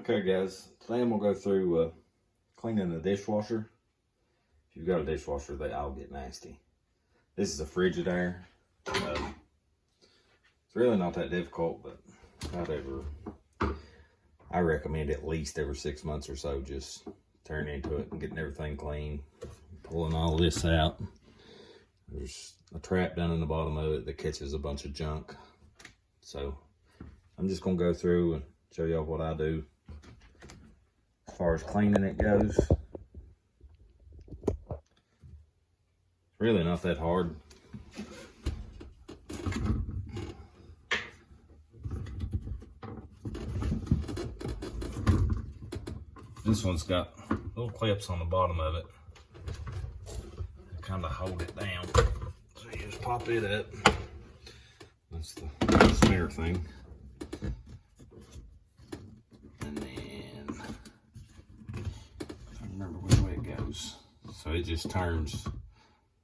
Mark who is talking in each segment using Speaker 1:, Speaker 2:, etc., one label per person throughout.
Speaker 1: Okay guys, today I'm going to go through cleaning the dishwasher. If you've got a dishwasher, they all get nasty. This is a Frigidaire. It's really not that difficult, but whatever. I recommend at least every 6 months or so just turning into it and getting everything clean. Pulling all this out. There's a trap down in the bottom of it that catches a bunch of junk. So I'm just going to go through and show y'all what I do as far as cleaning it goes. It's really not that hard. This one's got little clips on the bottom of it to kind of hold it down. So you just pop it up. That's the spare thing. And then, I remember which way it goes. So it just turns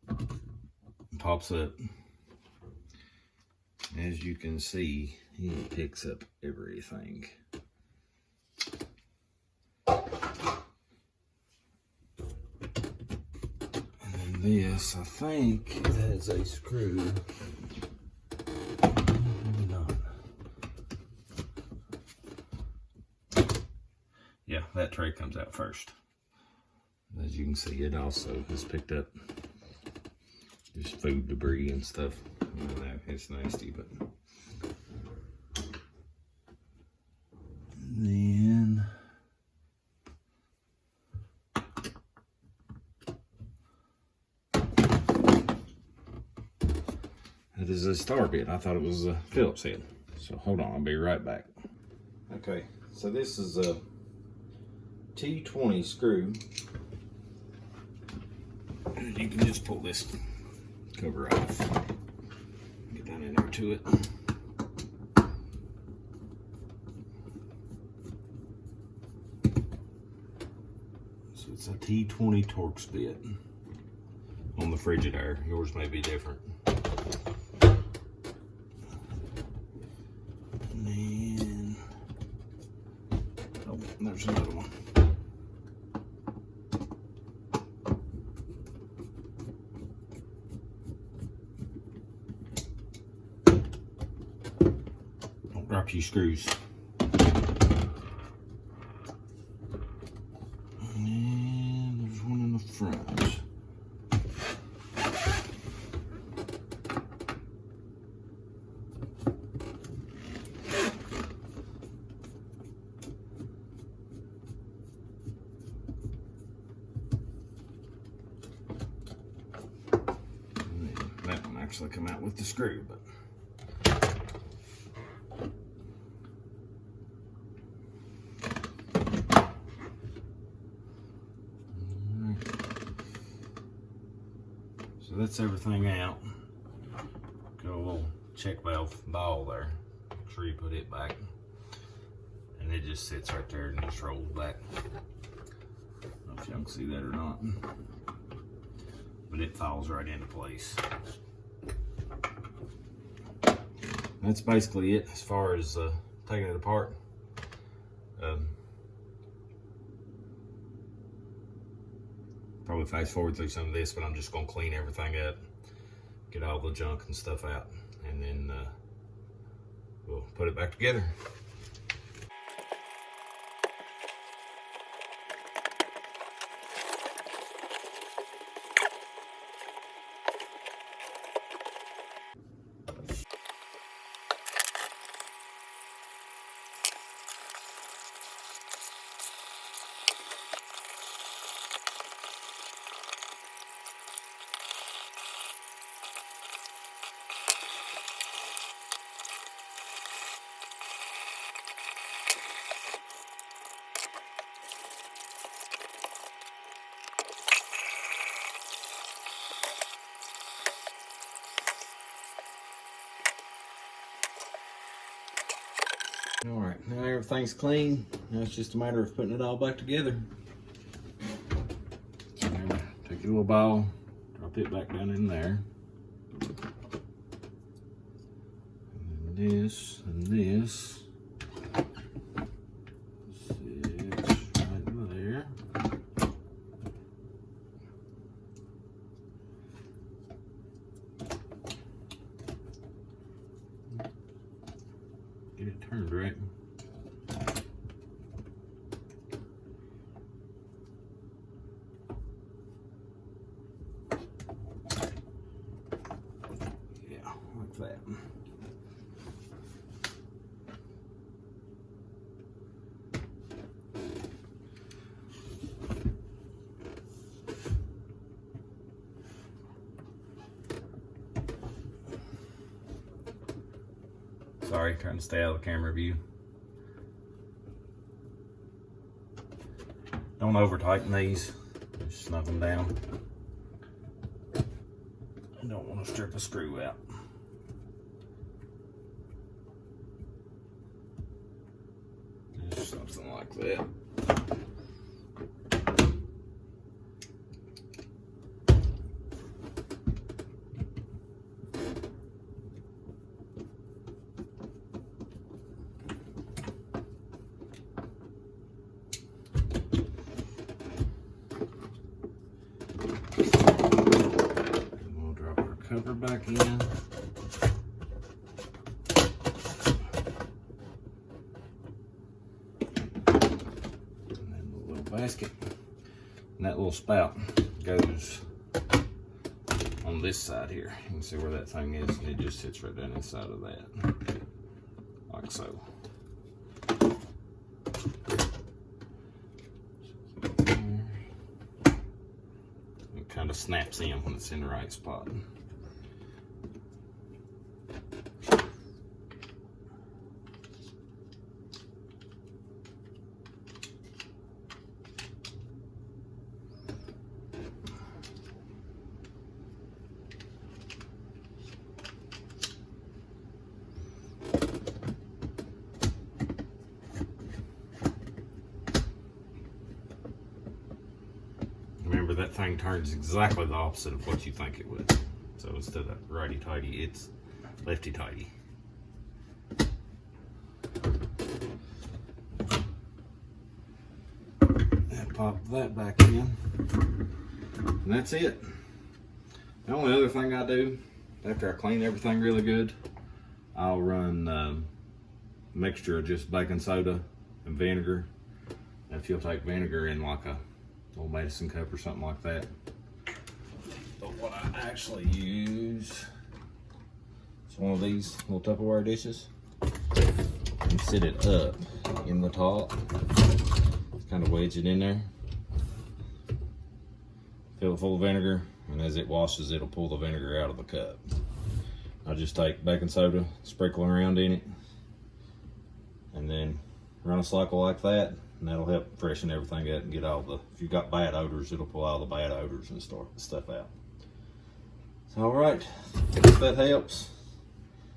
Speaker 1: and pops up. As you can see, it picks up everything. And then this, I think, it has a screw. Maybe not. Yeah, that tray comes out first. As you can see, it also has picked up just food debris and stuff. It's nasty, but then it is a star bit. I thought it was a Phillips head. So hold on, I'll be right back. Okay, so this is a T20 screw. You can just pull this cover off. Get down in there to it. So it's a T20 Torx bit on the Frigidaire. Yours may be different. And then, oh, there's another one. Drop your screws. And there's one in the front. And that one actually come out with the screw, but so that's everything out. Got a little check valve ball there. Make sure you put it back. And it just sits right there and just rolls back. I don't know if y'all can see that or not. But it falls right into place. That's basically it as far as taking it apart. Probably fast forward through some of this, but I'm just gonna clean everything up, get all the junk and stuff out, and then we'll put it back together. All right, now everything's clean. Now it's just a matter of putting it all back together. Take your little ball, drop it back down in there. And this and this. Let's see. Sorry, trying to stay out of the camera view. Don't over tighten these, just snug them down. You don't want to strip a screw out. Just something like that. We'll drop our cover back in. And then the little basket. And that little spout goes on this side here. You can see where that thing is, and it just sits right down inside of that. Like so. It kind of snaps in when it's in the right spot. Remember, that thing turns exactly the opposite of what you think it would. So instead of righty-tighty, it's lefty-tighty. And pop that back in. And that's it. The only other thing I do, after I clean everything really good, I'll run a mixture of just baking soda and vinegar. And if you'll take vinegar in like a little medicine cup or something like that. But what I actually use is one of these little Tupperware dishes and sit it up in the top. Kind of wedge it in there. Fill it full of vinegar, and as it washes, it'll pull the vinegar out of the cup. I just take baking soda, sprinkle around in it, and then run a cycle like that. And that'll help freshen everything up and get all the, if you've got bad odors, it'll pull all the bad odors and stuff out. So, all right, if that helps,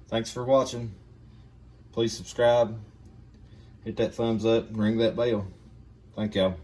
Speaker 1: thanks for watching. Please subscribe, hit that thumbs up, and ring that bell. Thank y'all.